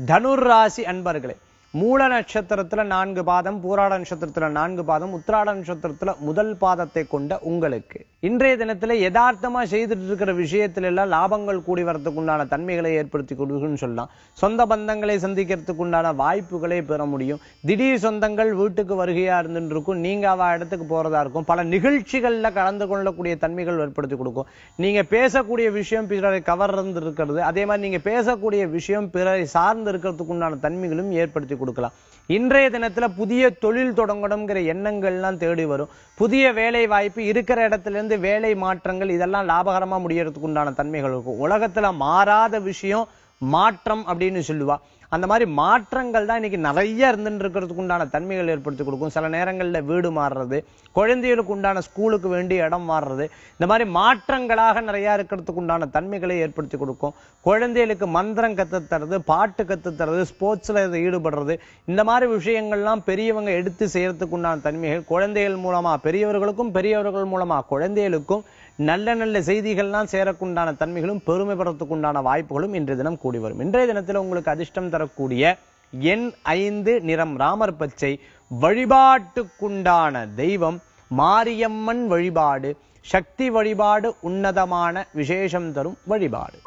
தனுர் ராசி அன்பர்களே, மூல நட்சத்திரத்துல 4 பாதம், பூராட நட்சத்திரத்துல 4 பாதம், உத்திராட நட்சத்திரத்துல முதல் பாதத்தை கொண்ட உங்களுக்கு இன்றைய தினத்துல யதார்த்தமா செய்துட்டு இருக்கிற விஷயத்துல எல்லாம் லாபங்கள் கூடி வரதுக்கு உண்டான தன்மைகளை ஏற்படுத்தி கொடுக்குன்னு சொல்லலாம். சொந்த பந்தங்களை சந்திக்கிறதுக்கு உண்டான வாய்ப்புகளை பெற முடியும். திடீர் சொந்தங்கள் வீட்டுக்கு வருகையா இருந்துட்டு இருக்கும். நீங்க அவ இடத்துக்கு போறதா இருக்கும். பல நிகழ்ச்சிகள்ல கலந்து கொள்ளக்கூடிய தன்மைகள் ஏற்படுத்தி கொடுக்கும். நீங்க பேசக்கூடிய விஷயம் பிறரை கவர்ந்து இருக்கிறது, அதே மாதிரி நீங்க பேசக்கூடிய விஷயம் பிறரை சார்ந்து இருக்கிறதுக்கு உண்டான தன்மைகளும் ஏற்படுத்தி கொடுக்கலாம். இன்றைய தினத்துல புதிய தொழில் தொடங்கணுங்கிற எண்ணங்கள்லாம் தேடி வரும். புதிய வேலை வாய்ப்பு, இருக்கிற இடத்துல இருந்து வேலை மாற்றங்கள், இதெல்லாம் லாபகரமா முடியறதுக்கு உண்டான தன்மைகள் இருக்கும். உலகத்துல மாறாத விஷயம் மாற்றம் அப்படின்னு சொல்லுவா. அந்த மாதிரி மாற்றங்கள் தான் இன்னைக்கு நிறைய இருந்துட்டு இருக்கிறதுக்கு உண்டான தன்மைகள் ஏற்படுத்தி கொடுக்கும். சில நேரங்கள்ல வீடு மாறுறது, குழந்தைகளுக்கு உண்டான ஸ்கூலுக்கு வேண்டிய இடம் மாறுறது, இந்த மாதிரி மாற்றங்களாக நிறைய இருக்கிறதுக்கு உண்டான தன்மைகளை ஏற்படுத்தி கொடுக்கும். குழந்தைகளுக்கு மந்திரம் கத்துத்தரது, பாட்டு கத்துத்தரது, ஸ்போர்ட்ஸ்ல ஈடுபடுறது, இந்த மாதிரி விஷயங்கள்லாம் பெரியவங்க எடுத்து செய்யறதுக்கு உண்டான தன்மைகள், குழந்தைகள் மூலமா பெரியவர்களுக்கும் பெரியவர்கள் மூலமா குழந்தைகளுக்கும் நல்ல நல்ல செய்திகள்லாம் சேரக்குண்டான தன்மைகளும் பெருமை பெறத்துக்கு உண்டான வாய்ப்புகளும் இன்றைய தினம் கூடி வரும். இன்றைய தினத்தில் உங்களுக்கு அதிர்ஷ்டம் தரக்கூடிய எண் 5, நிறம் ராமர் பச்சை. வழிபாட்டுக்குண்டான தெய்வம் மாரியம்மன் வழிபாடு. சக்தி வழிபாடு உன்னதமான விசேஷம் தரும் வழிபாடு.